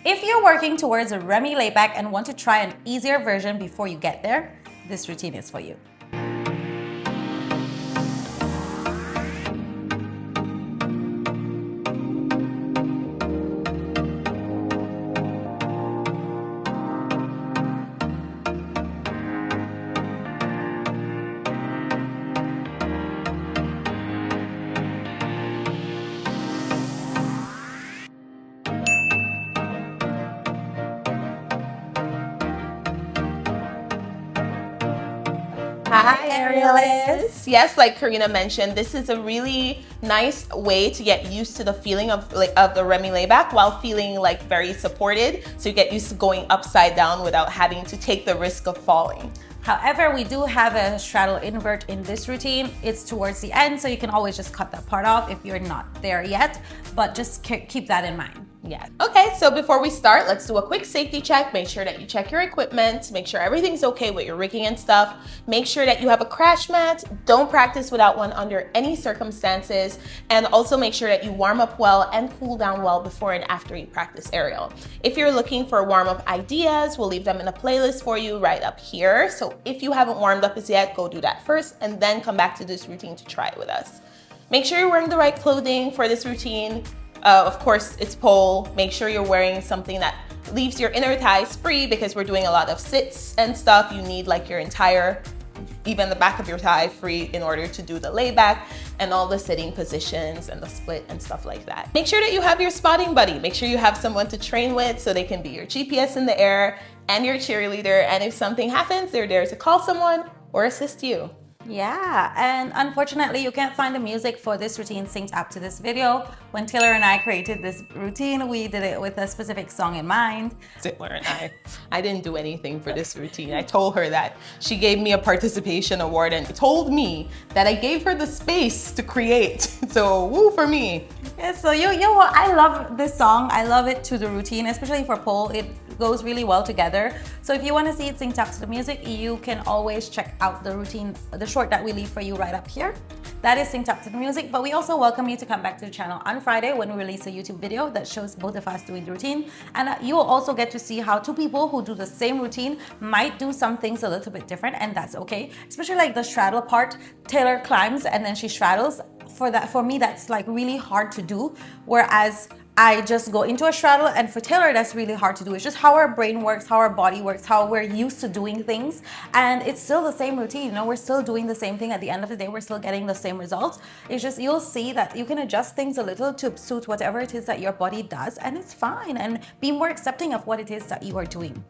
If you're working towards a Remi layback and want to try an easier version before you get there, this routine is for you. Hi, Aerialist. Yes, like Karina mentioned, this is a really nice way to get used to the feeling of the Remi layback while feeling like very supported. So you get used to going upside down without having to take the risk of falling. However, we do have a straddle invert in this routine. It's towards the end, so you can always just cut that part off if you're not there yet, but just keep that in mind. Yeah. Okay, so before we start, let's do a quick safety check. Make sure that you check your equipment, make sure everything's okay with your rigging and stuff. Make sure that you have a crash mat. Don't practice without one under any circumstances. And also make sure that you warm up well and cool down well before and after you practice aerial. If you're looking for warm-up ideas, we'll leave them in a playlist for you right up here. So if you haven't warmed up as yet, go do that first and then come back to this routine to try it with us. Make sure you're wearing the right clothing for this routine. Of course, it's pole. Make sure you're wearing something that leaves your inner thighs free because we're doing a lot of sits and stuff. You need like your entire, even the back of your thigh free in order to do the layback and all the sitting positions and the split and stuff like that. Make sure that you have your spotting buddy. Make sure you have someone to train with so they can be your GPS in the air and your cheerleader. And if something happens, they're there to call someone or assist you. Yeah, and unfortunately you can't find the music for this routine synced up to this video. When Taylor and I created this routine, we did it with a specific song in mind. Taylor and I didn't do anything for this routine. I told her that. She gave me a participation award and told me that I gave her the space to create. So woo for me. Yeah, so I love this song. I love it to the routine, especially for pole. It goes really well together. So if you want to see it synced up to the music, you can always check out the routine, the short that we leave for you right up here. That is synced up to the music, but we also welcome you to come back to the channel on Friday when we release a YouTube video that shows both of us doing the routine. And you will also get to see how two people who do the same routine might do some things a little bit different, and that's okay. Especially like the straddle part, Taylor climbs and then she straddles. For me, that's like really hard to do, whereas I just go into a straddle, and for Taylor that's really hard to do. It's just how our brain works, how our body works, how we're used to doing things, and it's still the same routine. You know, we're still doing the same thing. At the end of the day, we're still getting the same results. It's just you'll see that you can adjust things a little to suit whatever it is that your body does, and it's fine, and be more accepting of what it is that you are doing.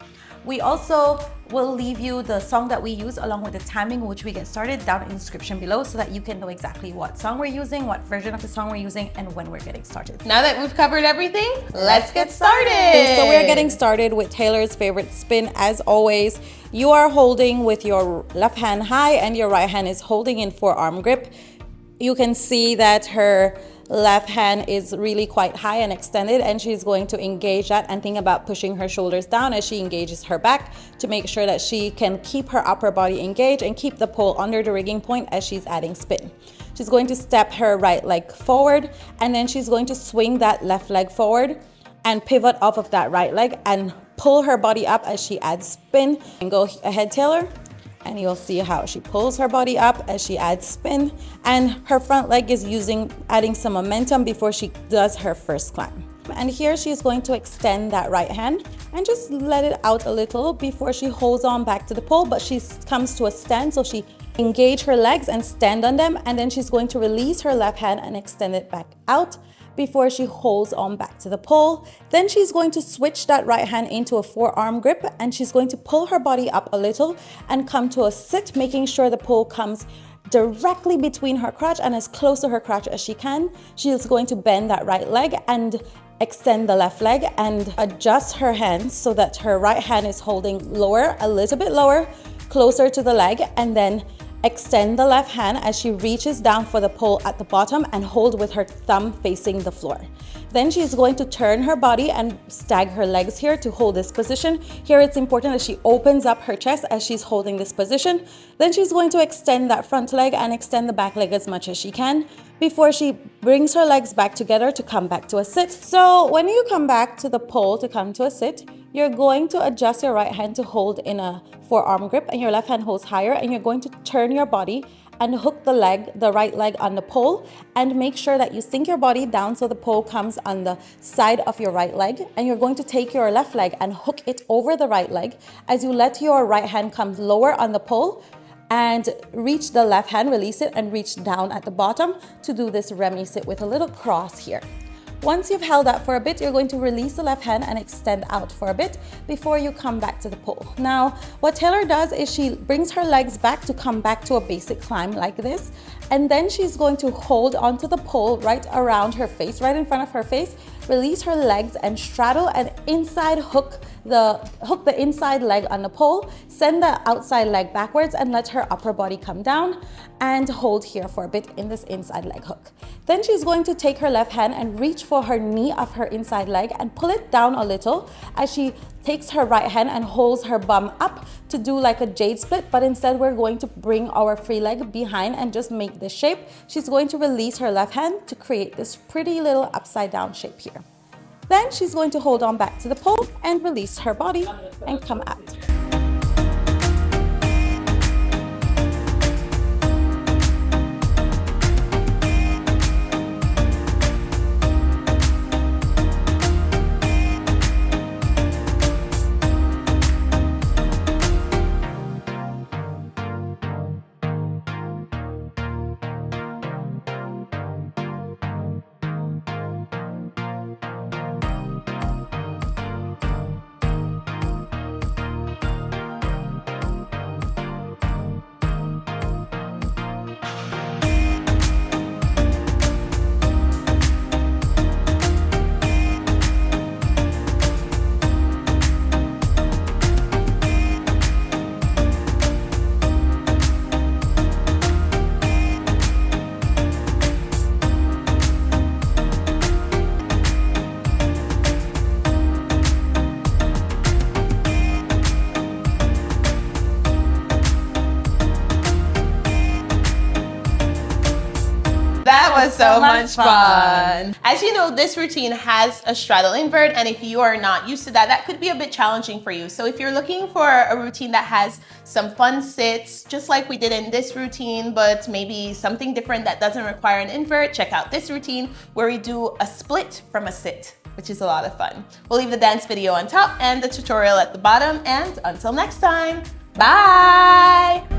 We also will leave you the song that we use along with the timing in which we get started down in the description below so that you can know exactly what song we're using, what version of the song we're using, and when we're getting started. Now that we've covered everything, let's get started. So we're getting started with Taylor's favorite spin. As always, you are holding with your left hand high and your right hand is holding in forearm grip. You can see that her left hand is really quite high and extended, and she's going to engage that and think about pushing her shoulders down as she engages her back to make sure that she can keep her upper body engaged and keep the pole under the rigging point as she's adding spin. She's going to step her right leg forward, and then she's going to swing that left leg forward and pivot off of that right leg and pull her body up as she adds spin. And go ahead, Taylor. And you'll see how she pulls her body up as she adds spin, and her front leg is adding some momentum before she does her first climb. And here she's going to extend that right hand and just let it out a little before she holds on back to the pole, but she comes to a stand, so she engage her legs and stand on them, and then she's going to release her left hand and extend it back out before she holds on back to the pole. Then she's going to switch that right hand into a forearm grip, and she's going to pull her body up a little and come to a sit, making sure the pole comes directly between her crotch and as close to her crotch as she can. She's going to bend that right leg and extend the left leg and adjust her hands so that her right hand is holding lower, a little bit lower, closer to the leg, and then extend the left hand as she reaches down for the pole at the bottom and hold with her thumb facing the floor. Then she's going to turn her body and stag her legs here to hold this position. Here it's important that she opens up her chest as she's holding this position. Then she's going to extend that front leg and extend the back leg as much as she can before she brings her legs back together to come back to a sit. So when you come back to the pole to come to a sit, you're going to adjust your right hand to hold in a forearm grip and your left hand holds higher, and you're going to turn your body and hook the right leg on the pole, and make sure that you sink your body down so the pole comes on the side of your right leg, and you're going to take your left leg and hook it over the right leg as you let your right hand come lower on the pole and reach the left hand, release it and reach down at the bottom to do this Remi sit with a little cross here. Once you've held that for a bit, you're going to release the left hand and extend out for a bit before you come back to the pole. Now, what Taylor does is she brings her legs back to come back to a basic climb like this, and then she's going to hold onto the pole right around her face, right in front of her face, release her legs and straddle and inside hook the inside leg on the pole, send the outside leg backwards and let her upper body come down and hold here for a bit in this inside leg hook. Then she's going to take her left hand and reach for her knee of her inside leg and pull it down a little as she takes her right hand and holds her bum up to do like a jade split, but instead we're going to bring our free leg behind and just make this shape. She's going to release her left hand to create this pretty little upside down shape here. Then she's going to hold on back to the pole and release her body and come out. That was so much fun. As you know, this routine has a straddle invert, and if you are not used to that, that could be a bit challenging for you. So if you're looking for a routine that has some fun sits, just like we did in this routine, but maybe something different that doesn't require an invert, check out this routine where we do a split from a sit, which is a lot of fun. We'll leave the dance video on top and the tutorial at the bottom, and until next time, bye!